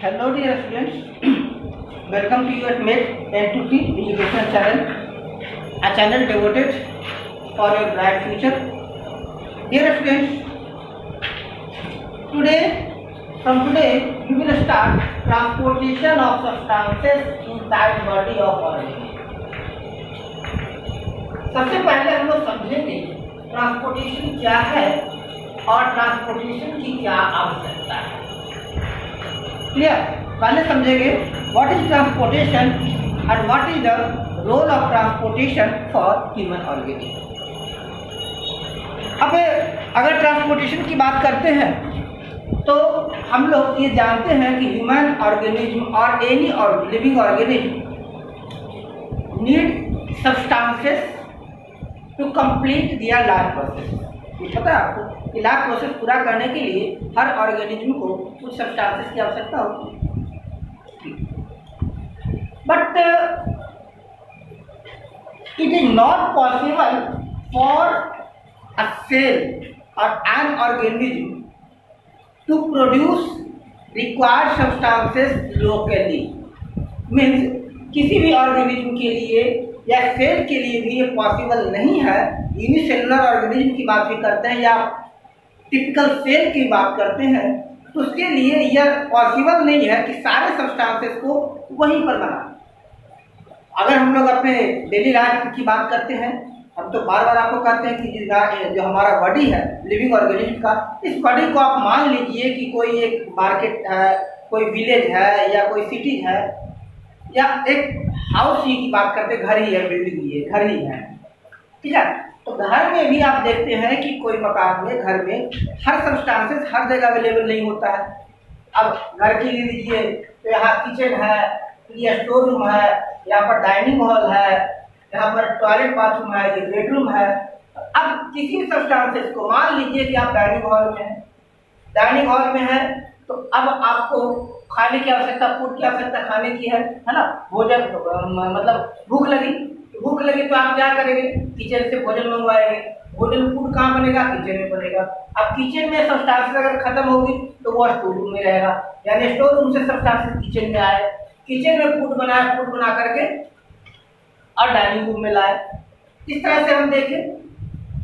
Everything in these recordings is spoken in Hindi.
Hello dear students, welcome to your MATE N2T Education channel, a channel devoted for your bright future. Dear students, from today we will start transportation of substances inside body of organism. सबसे पहले हम लोग समझेंगे ट्रांसपोर्टेशन क्या है और ट्रांसपोर्टेशन की क्या आवश्यकता है। क्लियर? पहले समझेंगे what is transportation and what is the role of transportation for human organism. अब अगर ट्रांसपोर्टेशन की बात करते हैं तो हम लोग ये जानते हैं कि ह्यूमन ऑर्गेनिज्म और any living organism need substances to complete their life process. ये पता है आपको कि लाइफ प्रोसेस पूरा करने के लिए हर ऑर्गेनिज्म को कुछ सब्सटेंसेस की आवश्यकता होती है, but it is not possible for a cell और an organism to produce required substances locally. Means किसी भी ऑर्गेनिज्म के लिए या सेल के लिए भी ये पॉसिबल नहीं है। यूनिसेलुलर ऑर्गेनिज्म की बात भी करते हैं या टिपिकल सेल की बात करते हैं तो उसके लिए यह पॉसिबल नहीं है कि सारे सब्सटेंसेस को वहीं पर बनाना। अगर हम लोग अपने डेली लाइफ की बात करते हैं, हम तो बार बार आपको कहते हैं कि जो हमारा बॉडी है लिविंग ऑर्गेनिज्म का, इस बॉडी को आप मान लीजिए कि कोई एक मार्केट है, कोई विलेज है या कोई सिटी है या एक हाउस ही की बात करते, घर ही है, बिल्डिंग ही है, घर ही है, ठीक है। तो घर में भी आप देखते हैं कि कोई मकान में, घर में हर सब्सटेंसेस हर जगह अवेलेबल नहीं होता है। अब घर के लिए लीजिए तो यहाँ किचन है, ये स्टोर रूम है, यहाँ पर डाइनिंग हॉल है, यहाँ पर टॉयलेट बाथरूम है, ये बेडरूम है। अब किसी सब्सटेंसेस को मान लीजिए कि आप डाइनिंग हॉल में हैं, डाइनिंग हॉल में है तो अब आपको खाने की आवश्यकता, फूड की आवश्यकता खाने की है ना, भोजन मतलब भूख लगी तो आप क्या करेंगे, किचन से भोजन मंगवाएंगे। भोजन फूड कहाँ बनेगा? किचन में बनेगा। अब किचन में सब्सटेंसेस अगर खत्म होगी तो वो स्टोर रूम में रहेगा, यानी स्टोर रूम से सब्सटेंसेस किचन में आए, किचन में फूड बना करके और डाइनिंग रूम में लाए। इस तरह से हम देखें।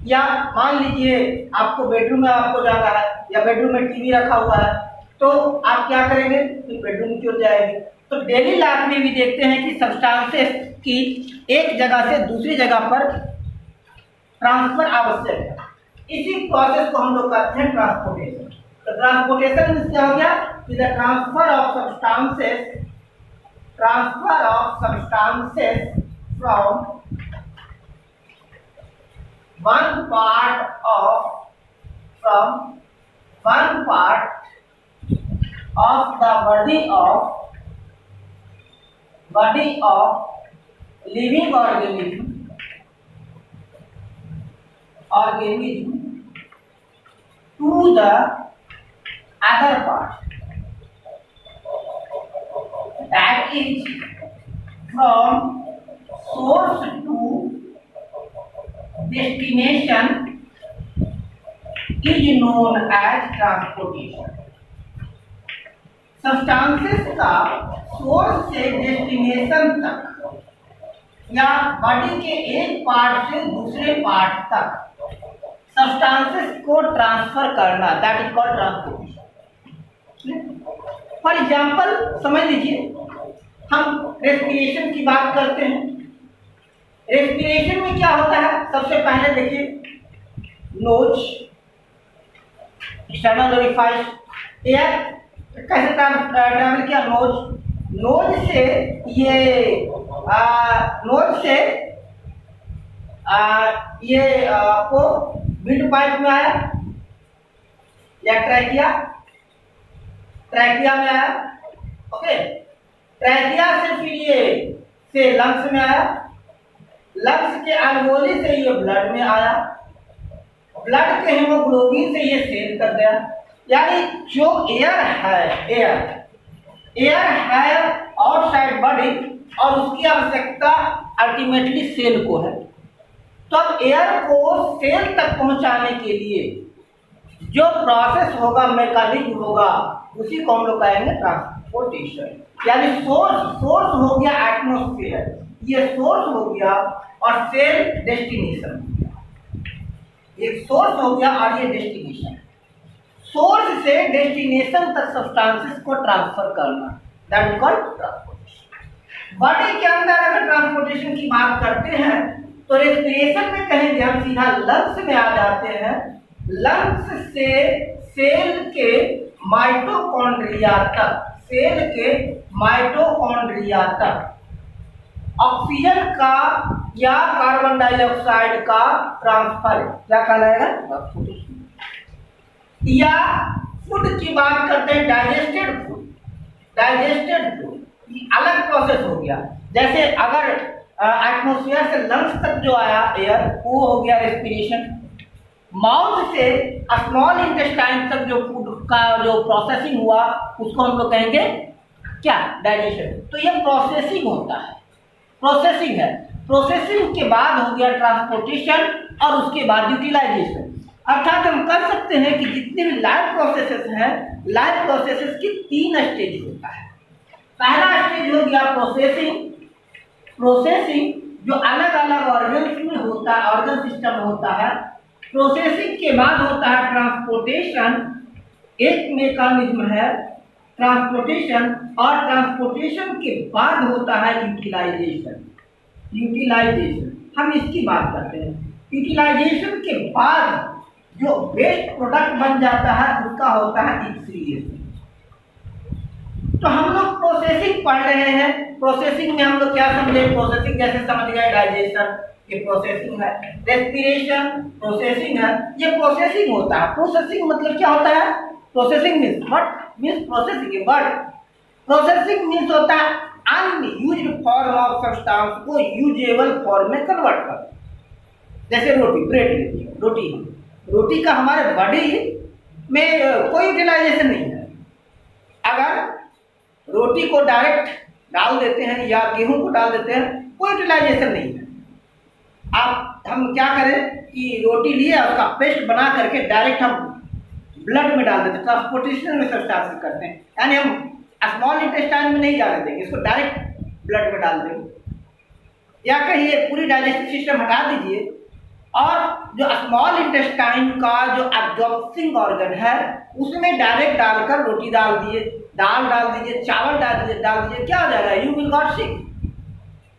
या मान लीजिए आपको बेडरूम में आपको जाना है या बेडरूम में टीवी रखा हुआ है तो आप क्या करेंगे, तो बेडरूम की ओर जाएंगे। तो डेली लाइफ में भी देखते हैं कि सब्सटेंसेस की एक जगह से दूसरी जगह पर ट्रांसफर आवश्यक है। इसी प्रोसेस को हम लोग कहते हैं ट्रांसपोर्टेशन। तो ट्रांसपोर्टेशन मीन्स क्या हो गया, the transfer of substances from one part of the body of living organism to the other part, that is from source to destination is known as transportation। Substances का सोर्स से डेस्टिनेशन तक या बॉडी के एक पार्ट से दूसरे पार्ट तक सब्सटेंसेस को ट्रांसफर करना, that is called transportation. For example समझ लीजिए, हम रेस्पिरेशन की बात करते हैं। रेस्पिरेशन में क्या होता है, सबसे पहले देखिए नोज, एक्सटर्नल ओरिफाइस, एयर कैसे ट्रैवल किया, नोज से ये आपको विंड पाइप में आया या ट्रैकिया में आया, ओके। ट्रैकिया से फिर ये से लंग्स में आया, लंग्स के अल्वोली से ये ब्लड में आया, ब्लड के हेमोग्लोबिन से ये सेल कर गया। यानी जो एयर है आउटसाइड बॉडी और उसकी आवश्यकता अल्टीमेटली सेल को है। तो अब एयर को सेल तक पहुंचाने के लिए जो प्रोसेस होगा, मैकेनिज्म होगा, उसी को हम लोग कहेंगे ट्रांसपोर्ट। ट्रांसपोर्टेशन, यानी सोर्स हो गया एटमॉस्फेयर, ये सोर्स हो गया, और सेल डेस्टिनेशन, एक सोर्स हो गया और ये डेस्टिनेशन। सोर्स से डेस्टिनेशन तक सब्सटेंसेस को ट्रांसफर करना, that is called transportation. Body के अंदर अगर ट्रांसपोर्टेशन की बात करते हैं तो रेस्पिरेशन में कहेंगे हम सीधा लंग्स में आ जाते हैं। लंग्स से सेल के माइटोकॉन्ड्रिया तक, सेल के माइटोकॉन्ड्रिया तक ऑक्सीजन का या कार्बन डाइऑक्साइड का ट्रांसफर क्या कहलाएगा? ट्रांसपोर्टेशन। या फूड की बात करते हैं, डाइजेस्टेड फूड, डाइजेस्टेड फूड अलग प्रोसेस हो गया। जैसे अगर एटमॉस्फेयर से लंग्स तक जो आया एयर, वो हो गया रेस्पिरेशन। माउथ से स्मॉल इंटेस्टाइन तक जो फूड का जो प्रोसेसिंग हुआ उसको हम लोग कहेंगे क्या? डाइजेशन। तो ये प्रोसेसिंग होता है, प्रोसेसिंग है। प्रोसेसिंग के बाद हो गया ट्रांसपोर्टेशन और उसके बाद यूटिलाइजेशन। अर्थात हम कर सकते हैं कि जितने भी लाइफ प्रोसेसेस हैं, लाइफ प्रोसेसेस की 3 स्टेज होता है। पहला स्टेज हो गया प्रोसेसिंग। प्रोसेसिंग जो अलग अलग ऑर्गन्स में होता है, ऑर्गन सिस्टम होता है। प्रोसेसिंग के बाद होता है ट्रांसपोर्टेशन, एक मेकानिज्म है ट्रांसपोर्टेशन, और ट्रांसपोर्टेशन के बाद होता है यूटिलाइजेशन। यूटिलाइजेशन हम इसकी बात करते हैं। यूटिलाइजेशन के बाद जो वेस्ट प्रोडक्ट बन जाता है उसका होता है एक्सक्रीशन। तो हम लोग प्रोसेसिंग पढ़ रहे हैं। प्रोसेसिंग में हम लोग क्या समझे? प्रोसेसिंग जैसे समझ गए डाइजेशन, ये प्रोसेसिंग है। रेस्पिरेशन प्रोसेसिंग है, ये प्रोसेसिंग होता है। प्रोसेसिंग मतलब क्या होता है? Processing means what? Means processing word. Processing means होता है अनयूज्ड फॉर्म ऑफ सब्सटेंस को यूजेबल फॉर्म में कन्वर्ट कर। जैसे रोटी, ब्रेड लेती है, रोटी का हमारे बॉडी में कोई यूटिलाइजेशन नहीं है। अगर रोटी को डायरेक्ट डाल देते हैं या गेहूं को डाल देते हैं, कोई यूटिलाइजेशन नहीं है। हम क्या करें कि रोटी लिए उसका पेस्ट बना करके डायरेक्ट हम ब्लड में डाल देते हैं, ट्रांसपोर्टेशन में सब्सटेंस करते हैं। यानी हम स्मॉल इंटेस्टाइन में नहीं जाने देंगे, इसको डायरेक्ट ब्लड में डाल देंगे। या कहिए पूरी डाइजेस्टिव सिस्टम हटा दीजिए और जो स्मॉल इंटेस्टाइन का जो एब्जॉर्बिंग ऑर्गन है उसमें डायरेक्ट डालकर रोटी डाल दिए, दाल डाल दीजिए, चावल डाल दीजिए, क्या हो जाएगा? You will got sick.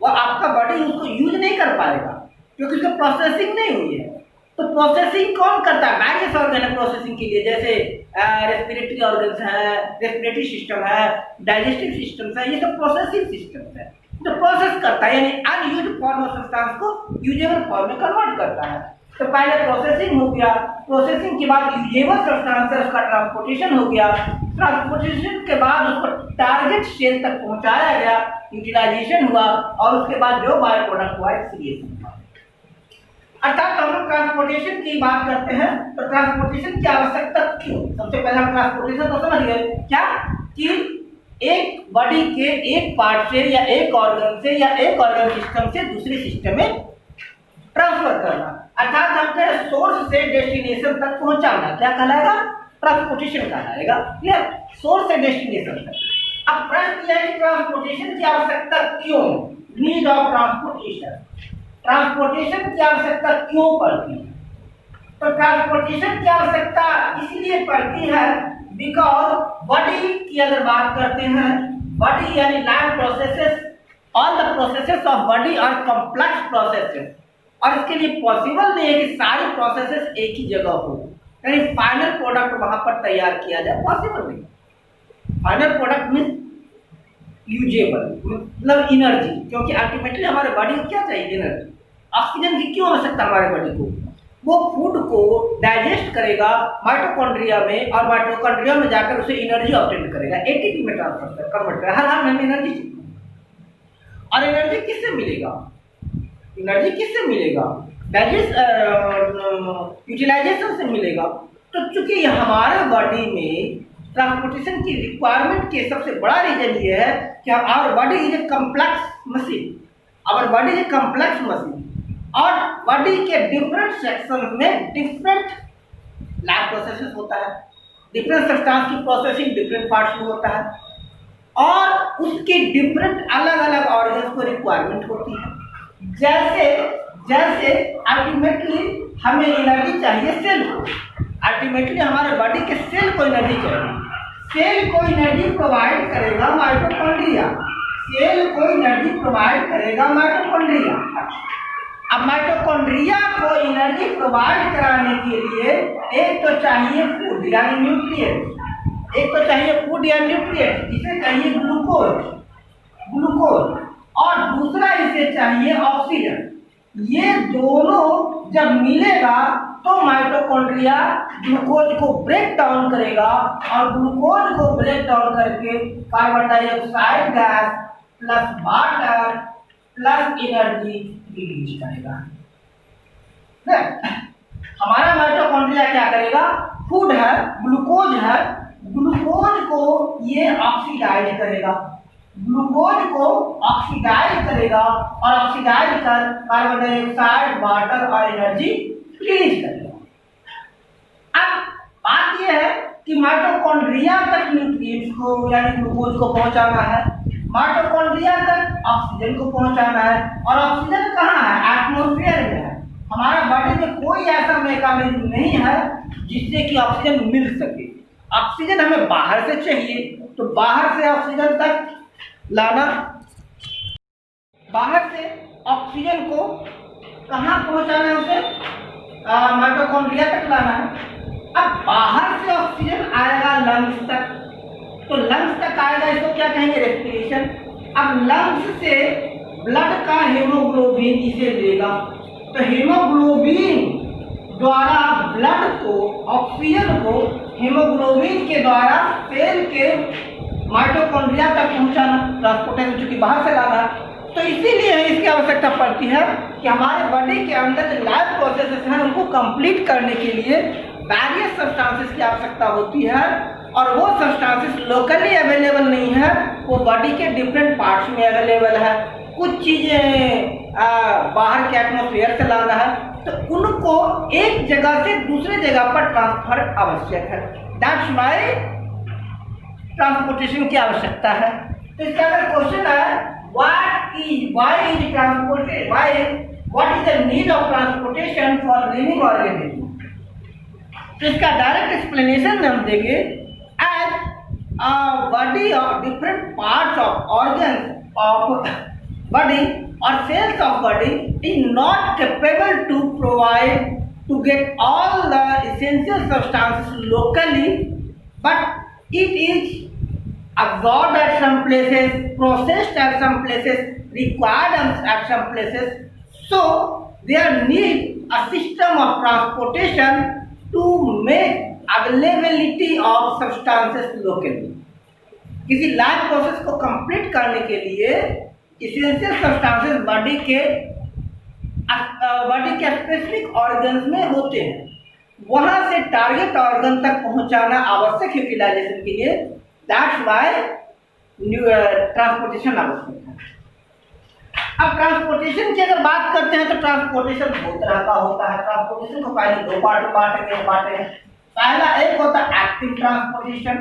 वो आपका बॉडी उसको यूज नहीं कर पाएगा क्योंकि उसका प्रोसेसिंग नहीं हुई है। तो प्रोसेसिंग कौन करता है? वेरियस ऑर्गन है प्रोसेसिंग के लिए, जैसे रेस्पिरेटरी ऑर्गन्स है, रेस्पिरेटरी सिस्टम है, डाइजेस्टिव सिस्टम है, ये सब प्रोसेसिंग सिस्टम है जो प्रोसेस करता है, यानी अनयूज्ड फॉर्म ऑफ सब्सटेंस को यूजेबल फॉर्म में कन्वर्ट करता है। तो पहले प्रोसेसिंग हो गया, प्रोसेसिंग के बाद यूजेबल सब्सटेंस है उसका ट्रांसपोर्टेशन हो गया, ट्रांसपोर्टेशन के बाद उसको टारगेट सेल तक पहुंचाया गया, यूटिलाइजेशन हुआ, और उसके बाद जो बाय प्रोडक्ट हुआ एक्सक्रीशन हुआ। अर्थात हम लोग ट्रांसपोर्टेशन की बात करते हैं तो ट्रांसपोर्टेशन की आवश्यकता क्यों? सबसे पहले हम ट्रांसपोर्टेशन तो समझ गए क्या कि एक बॉडी के एक पार्ट से या एक ऑर्गन से या एक ऑर्गन सिस्टम से दूसरे सिस्टम में ट्रांसफर करना, अर्थात हमको सोर्स से डेस्टिनेशन तक पहुंचाना क्या कहलाएगा? ट्रांसपोर्टेशन कहलाएगा। क्लियर? सोर्स से डेस्टिनेशन तक। अब प्रश्न यह है कि ट्रांसपोर्टेशन की आवश्यकता क्यों? नीड ऑफ ट्रांसपोर्टेशन, ट्रांसपोर्टेशन की आवश्यकता क्यों पड़ती है? तो ट्रांसपोर्टेशन की आवश्यकता इसलिए पड़ती है बिकॉज बॉडी की अगर बात करते हैं, बॉडी यानी life processes, all the processes of body are complex processes, और इसके लिए पॉसिबल नहीं है कि सारी प्रोसेसेस एक ही जगह हो, यानी फाइनल प्रोडक्ट वहां पर तैयार किया जाए, पॉसिबल नहीं। फाइनल प्रोडक्ट मीन यूजेबल मतलब एनर्जी, क्योंकि अल्टीमेटली हमारे बॉडी को क्या चाहिए? एनर्जी। ऑक्सीजन की क्यों आवश्यकता हमारे बॉडी को? वो फूड को डाइजेस्ट करेगा माइटोकॉन्ड्रिया में, और माइटोकॉन्ड्रिया में जाकर उसे एनर्जी ऑब्टेन करेगा, एटीपी में ट्रांसफर कन्वर्ट करेगा। हर हाल में हमें एनर्जी चाहिए, और एनर्जी किससे मिलेगा? एनर्जी किससे मिलेगा? डाइजेस्ट यूटिलाइजेशन से मिलेगा। तो चूंकि हमारे बॉडी में ट्रांसपोर्टेशन की रिक्वायरमेंट के सबसे बड़ा रीजन ये है कि our body is a complex machine, our body is a complex machine, और बॉडी के डिफरेंट सेक्शन में डिफरेंट लैब प्रोसेसेस होता है, डिफरेंट सब्सटेंस की प्रोसेसिंग डिफरेंट पार्ट्स में होता है। और उसकी डिफरेंट अलग अलग ऑर्गन्स को रिक्वायरमेंट होती है। जैसे जैसे अल्टीमेटली हमें एनर्जी चाहिए सेल को, अल्टीमेटली हमारे बॉडी के सेल को एनर्जी चाहिए। सेल को एनर्जी प्रोवाइड करेगा माइटोकॉन्ड्रिया, सेल को एनर्जी प्रोवाइड करेगा माइटोकॉन्ड्रिया। अब माइटोकॉन्ड्रिया को एनर्जी प्रोवाइड कराने के लिए एक तो चाहिए फूड यानी न्यूट्रिएंट, एक तो चाहिए फूड या न्यूट्रिएंट, इसे चाहिए ग्लूकोज, ग्लूकोज, और दूसरा इसे चाहिए ऑक्सीजन। ये दोनों जब मिलेगा तो माइटोकॉन्ड्रिया ग्लूकोज को ब्रेक डाउन करेगा और ग्लूकोज को ब्रेक डाउन करके carbon dioxide gas plus water plus energy release करेगा। हमारा माइटोकॉन्ड्रिया क्या करेगा, फूड है, ग्लूकोज है, ग्लूकोज को ये ऑक्सीडाइज करेगा, ग्लूकोज को ऑक्सीडाइज करेगा और ऑक्सीडाइज कर कार्बन डाइऑक्साइड वाटर और एनर्जी रिलीज करेगा। अब बात यह है कि माइटोकॉन्ड्रिया तक न्यूट्रिएंट्स को यानी ग्लूकोज को पहुंचाना है, माइटोकॉन्ड्रिया तक ऑक्सीजन को पहुंचाना है, और ऑक्सीजन कहाँ है, एटमॉस्फेयर में है। हमारा बॉडी में कोई ऐसा मैकेनिज्म नहीं है जिससे कि ऑक्सीजन मिल सके। ऑक्सीजन हमें बाहर से चाहिए, तो बाहर से ऑक्सीजन तक लाना, बाहर से ऑक्सीजन को कहाँ पहुंचाना है, उसे माइटोकॉन्ड्रिया तक लाना है। अब बाहर से ऑक्सीजन आएगा लंग्स तक, तो लंग्स तक आएगा, इसको क्या कहेंगे, रेस्पिरेशन। अब लंग्स से ब्लड का हीमोग्लोबिन इसे लेगा, तो हीमोग्लोबिन द्वारा ब्लड को, ऑक्सीजन को हीमोग्लोबिन के द्वारा सेल के माइटोकॉन्ड्रिया तक पहुंचाना, ट्रांसपोर्टेशन चूंकि बाहर से लाना है। तो इसीलिए इसकी आवश्यकता पड़ती है कि हमारे बॉडी के अंदर जो लाइफ प्रोसेसेस हैं उनको कंप्लीट करने के लिए वेरियस सब्सटेंसेस की आवश्यकता होती है, और वो सब्सटेंसेस लोकली अवेलेबल नहीं है, वो बॉडी के डिफरेंट पार्ट्स में अवेलेबल है। कुछ चीज़ें बाहर के एटमॉस्फेयर से लाना है, तो उनको एक जगह से दूसरे जगह पर ट्रांसफर आवश्यक है। दैट्स वाई ट्रांसपोर्टेशन की आवश्यकता है। तो इसका अगर क्वेश्चन है what is the need of transportation for living organism, तो इसका डायरेक्ट एक्सप्लेनेशन हम देंगे as body of different parts of organs of body or cells of body is not capable to provide to get all the essential substances locally, but it is absorbed at some places, processed at some places, required at some places. So there need a system of transportation to make availability of substances locally. किसी लाइफ प्रोसेस को कंप्लीट करने के लिए इसेंशियल सब्सटेंसेस बॉडी के स्पेसिफिक ऑर्गन्स में होते हैं, वहां से टारगेट ऑर्गन तक पहुंचाना आवश्यक है यूटिलाइजेशन के लिए। दैट्स व्हाई ट्रांसपोर्टेशन आवश्यक है। अब ट्रांसपोर्टेशन की अगर बात करते हैं तो ट्रांसपोर्टेशन दो तरह का होता है। ट्रांसपोर्टेशन को पहले दो पार्ट में बांटे। पहला एक होता है एक्टिव ट्रांसपोर्टेशन,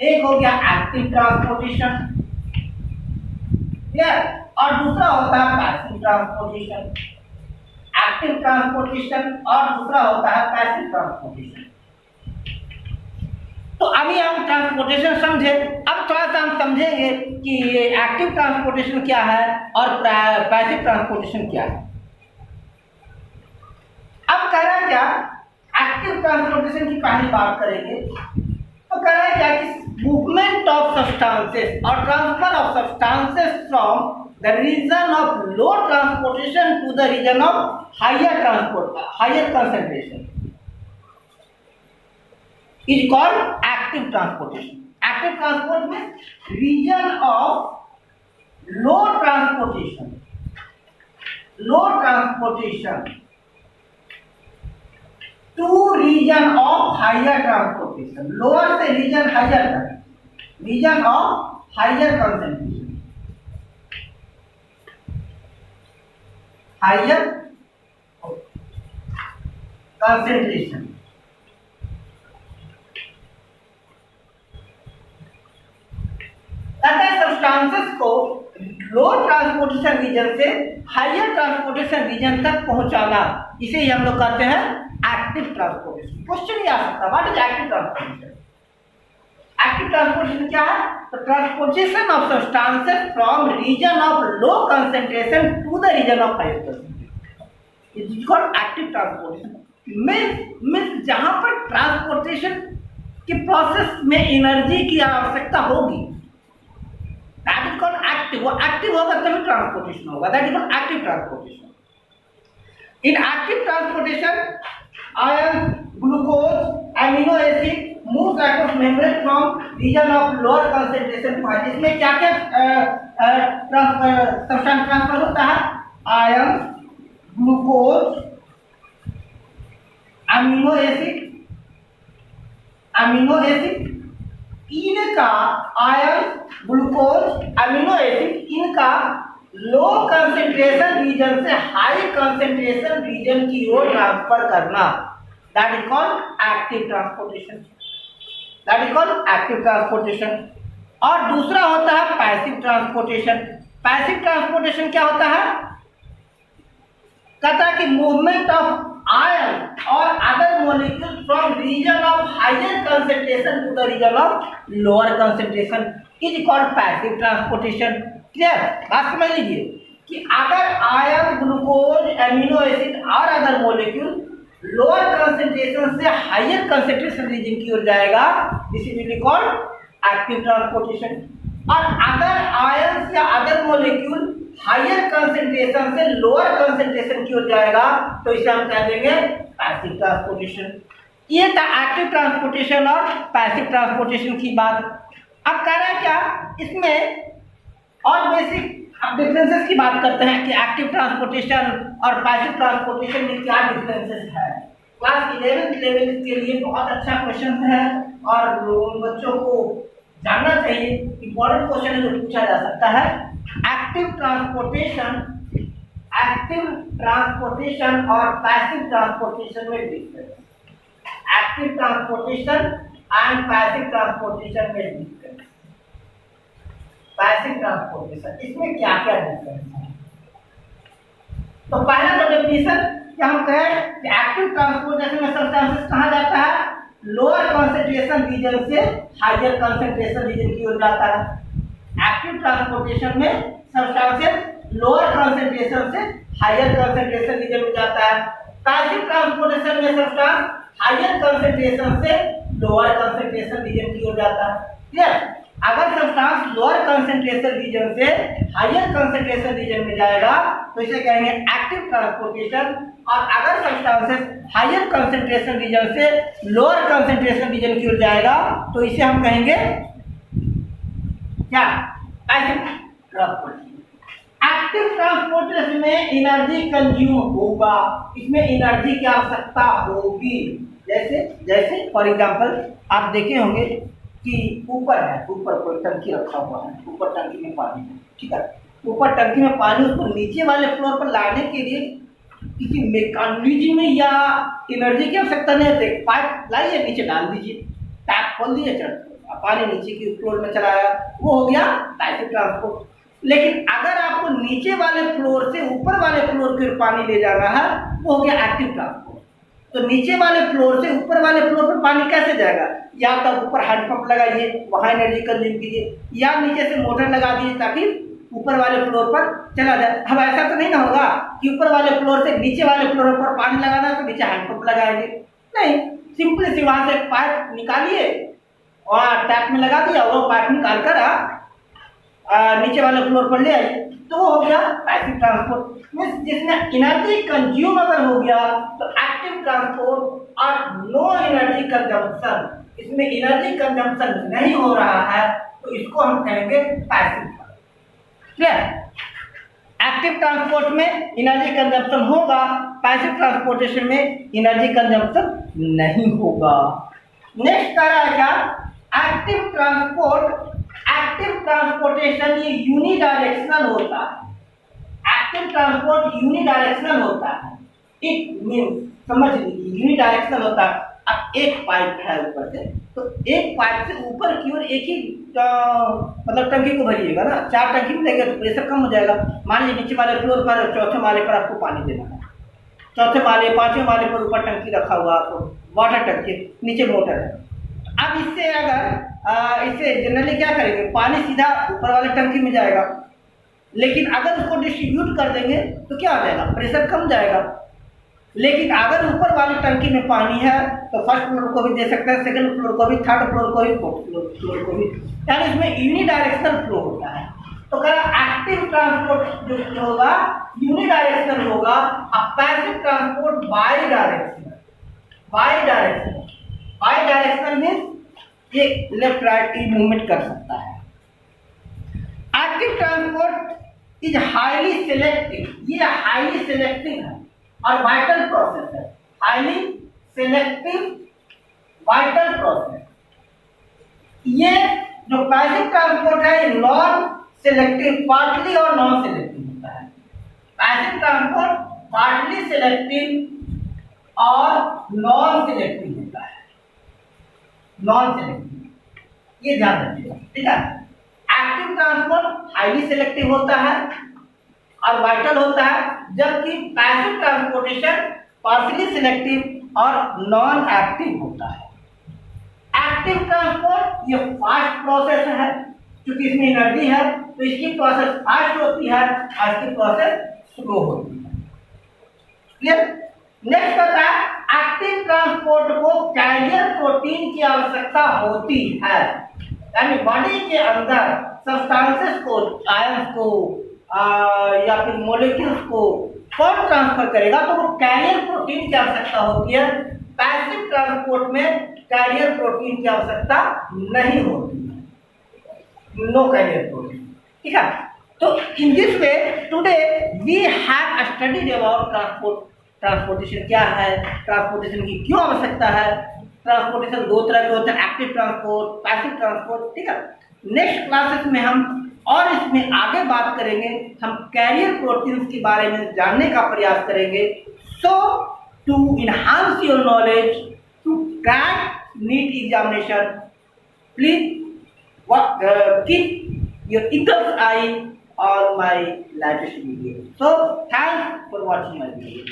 एक हो गया एक्टिव ट्रांसपोर्टेशन, और दूसरा होता है पैसिव ट्रांसपोर्टेशन। एक्टिव ट्रांसपोर्टेशन और दूसरा होता है पैसिव ट्रांसपोर्टेशन। तो अभी हम ट्रांसपोर्टेशन समझे, अब थोड़ा सा हम समझेंगे कि ये एक्टिव ट्रांसपोर्टेशन क्या है और पैसिव ट्रांसपोर्टेशन क्या है। अब कह रहा है क्या, एक्टिव ट्रांसपोर्टेशन की पहली बात करेंगे तो कह रहा है क्या कि movement of substances or transfer of substances from the region of low transportation to the region of higher concentration is called active transportation. Active transport means region of low transportation to region of higher transportation, lower से region higher तक, region of higher concentration, higher concentration. Substances को लो ट्रांसपोर्टेशन रीजन से हायर ट्रांसपोर्टेशन रीजन तक पहुंचाना, इसे ही हम लोग कहते हैं एक्टिव ट्रांसपोर्टेशन। क्वेश्चन ये आ सकता है, what is active transportation? Active transportation क्या है? तो transportation of substances from region of low concentration to the region of higher concentration, it is called active transportation. Means जहां पर ट्रांसपोर्टेशन के प्रोसेस में एनर्जी की आवश्यकता होगी, दैट इज कॉल्ड एक्टिव। वो एक्टिव होगा तभी ट्रांसपोर्टेशन होगा, that is called active transportation. In active transportation ion, glucose, amino acid move across membrane from region of lower concentration point. इसमें क्या क्या सब्सटेंस ट्रांसफर होता है? आयन, ग्लूकोज, अमीनो एसिड इनका आयन, ग्लूकोज, अमीनो एसिड इनका लो कंसंट्रेशन रीजन से हाई कंसंट्रेशन रीजन की ओर ट्रांसफर करना, that is called active transportation, that is called active transportation. और दूसरा होता है पैसिव ट्रांसपोर्टेशन। पैसिव ट्रांसपोर्टेशन क्या होता है? कहता है कि movement of ion or other molecules from region of higher concentration to the region of lower concentration is called passive transportation। Clear? बात समझ लीजिए कि अगर आयन, ग्लूकोज, एमिनो एसिड और अदर मोलिक्यूल लोअर कंसंट्रेशन से हायर कंसंट्रेशन रीजन की ओर जाएगा, this is called active transportation. और अगर आयन या अदर मोलिक्यूल हायर कंसंट्रेशन से लोअर कंसंट्रेशन की ओर जाएगा तो इसे हम कह देंगे पैसिव ट्रांसपोर्टेशन। ये था एक्टिव ट्रांसपोर्टेशन और पैसिव ट्रांसपोर्टेशन की बात। अब कह रहा है क्या इसमें और बेसिक अब डिफरेंसेस की बात करते हैं कि एक्टिव ट्रांसपोर्टेशन और पैसिव ट्रांसपोर्टेशन में क्या डिफरेंसेस है। क्लास 11th लेवल के लिए बहुत अच्छा क्वेश्चन है और बच्चों को जानना चाहिए, इंपॉर्टेंट क्वेश्चन है जो पूछा जा सकता है। एक्टिव ट्रांसपोर्टेशन और पैसिव ट्रांसपोर्टेशन में difference. Active transportation and passive transportation में डिफरेंस। पैसिव ट्रांसपोर्टेशन इसमें क्या क्या डिफरेंस है? तो पहला तो डेफिनेशन क्या हम कहें कि एक्टिव ट्रांसपोर्टेशन में सब्सटेंसेस कहाँ जाता है? लोअर कंसंट्रेशन रीजन से हायर कंसंट्रेशन रीजन की ओर जाता है। एक्टिव ट्रांसपोर्टेशन में सब्सटेंसेस लोअर कंसंट्रेशन से हायर कंसंट्रेशन रीजन में जाता है। पैसिव ट्रांसपोर्टेशन में सब्सटेंस हायर कंसंट्रेशन से लोअर कंसंट्रेशन रीजन की ओर जाता है। क्लियर? अगर सब्सटेंस लोअर कंसंट्रेशन रीजन से हायर कंसंट्रेशन रीजन में जाएगा तो इसे कहेंगे एक्टिव ट्रांसपोर्टेशन। और अगर सब्सटेंसेस हायर कंसंट्रेशन रीजन से लोअर कंसंट्रेशन रीजन की ओर जाएगा तो इसे हम कहेंगे क्या? Passive transportation. एक्टिव ट्रांसपोर्टेशन में एनर्जी कंज्यूम होगा, इसमें एनर्जी की आवश्यकता होगी। जैसे फॉर एग्जांपल आप देखे होंगे कि ऊपर कोई टंकी रखा हुआ है, ऊपर टंकी में पानी है, ठीक है, ऊपर टंकी में पानी, उसको नीचे वाले फ्लोर पर लाने के लिए किसी मैकेनिज्म में या एनर्जी की आवश्यकता नहीं होती। पाइप लाइए, नीचे डाल दीजिए, टैप खोल दिए, चढ़ पानी नीचे की फ्लोर में चला आया, वो हो गया पैसिव ट्रांसपोर्ट। लेकिन अगर आपको नीचे वाले फ्लोर से ऊपर वाले फ्लोर की ओर पानी ले जाना है, वो हो गया एक्टिव ट्रांसपोर्ट। तो नीचे वाले फ्लोर से ऊपर वाले फ्लोर पर पानी कैसे जाएगा? या तो ऊपर हैंडपंप लगाइए, वहाँ एनर्जी कंज्यूम कीजिए, या नीचे से मोटर लगा दीजिए ताकि ऊपर वाले फ्लोर पर चला जाए। अब ऐसा तो नहीं ना होगा कि ऊपर वाले फ्लोर से नीचे वाले फ्लोर पर पानी लगाना है तो नीचे हैंडपंप लगाएंगे, नहीं, सिंपली सी वहाँ से पाइप निकालिए और टैप में लगा दिया, वो पाइप निकाल कर नीचे वाले फ्लोर पर ले आइए, तो वो हो गया पैसिव ट्रांसपोर्ट। जिसमें एनर्जी कंज्यूम अगर हो गया तो एक्टिव ट्रांसपोर्ट और नो एनर्जी कंजम्पशन, इसमें एनर्जी कंजम्पशन नहीं हो रहा है तो इसको हम कहेंगे पैसिव। क्लियर? एक्टिव ट्रांसपोर्ट में एनर्जी कंजम्पशन होगा, पैसिव ट्रांसपोर्टेशन में एनर्जी कंजम्पशन नहीं होगा। नेक्स्ट कह रहा है क्या? एक्टिव ट्रांसपोर्टेशन ये यूनिडायरेक्शनल होता है। एक्टिव ट्रांसपोर्ट यूनिडायरेक्शनल होता है। इट मीन्स, समझ लीजिए, यूनिडायरेक्शनल होता है। अब एक पाइप है ऊपर से, तो एक पाइप से ऊपर की ओर एक ही मतलब टंकी को भरिएगा ना, 4 टंकी में देंगे तो प्रेशर कम हो जाएगा। मान लीजिए नीचे वाले फ्लोर पर, चौथे माले पर आपको पानी देना है, चौथे माले 5वें माले पर ऊपर टंकी रखा हुआ, तो वाटर टंकी, नीचे मोटर है। अब इससे अगर इससे जनरली क्या करेंगे, पानी सीधा ऊपर वाले टंकी में जाएगा, लेकिन अगर उसको डिस्ट्रीब्यूट कर देंगे तो क्या हो जाएगा, प्रेशर कम जाएगा। लेकिन अगर ऊपर वाली टंकी में पानी है तो फर्स्ट फ्लोर को भी दे सकते हैं, सेकंड फ्लोर को भी, थर्ड फ्लोर को भी, फोर्थ फ्लोर को भी, यानी इसमें यूनिडायरेक्शनल फ्लो होता है। तो कह एक्टिव ट्रांसपोर्ट जो होगा यूनिडायरेक्शनल होगा, और passive transport by directional. By directional means ये लेफ्ट राइट मूवमेंट कर सकता है। Active transport is highly selective, ये हाईली सिलेक्टिव है और वाइटल प्रोसेस है, हाईली सिलेक्टिव वाइटल प्रोसेस। ये जो पैसिव ट्रांसपोर्ट है ये नॉन सिलेक्टिव, पार्टली और नॉन सिलेक्टिव होता है। पैसिव ट्रांसपोर्ट पार्टली सिलेक्टिव और नॉन सिलेक्टिव होता है, नॉन सिलेक्टिव, ये ध्यान रखिएगा, ठीक है। एक्टिव ट्रांसपोर्ट हाईली सिलेक्टिव होता है और वाइटल होता है, जबकि पैसिव ट्रांसपोर्टेशन पार्शियली सिलेक्टिव और नॉन एक्टिव होता है। एक्टिव ट्रांसपोर्ट ये फास्ट प्रोसेस है, क्योंकि इसमें एनर्जी है तो इसकी प्रोसेस फास्ट होती है और इसकी प्रोसेस स्लो होती है। क्लियर? नेक्स्ट आता है, एक्टिव ट्रांसपोर्ट को कैरियर प्रोटीन की आवश्यकता होती है, यानी बॉडी के अंदर सब्सटेंसेस को, आयंस को या फिर मोलिक्यूल्स को कौन ट्रांसफर करेगा, तो वो कैरियर प्रोटीन की आवश्यकता होती है। पैसिव ट्रांसपोर्ट में कैरियर प्रोटीन की आवश्यकता नहीं होती है, नो कैरियर प्रोटीन, ठीक है। तो in this way today we have studied about transportation क्या है, ट्रांसपोर्टेशन की क्यों आवश्यकता है। ट्रांसपोर्टेशन 2 तरह के होते हैं, एक्टिव ट्रांसपोर्ट, पैसिव ट्रांसपोर्ट, ठीक है। नेक्स्ट क्लासेस में हम और इसमें आगे बात करेंगे, हम कैरियर प्रोटीन्स के बारे में जानने का प्रयास करेंगे। So to enhance your knowledge to crack NEET examination, please keep your eager's eye on my latest video. So thanks for watching my video.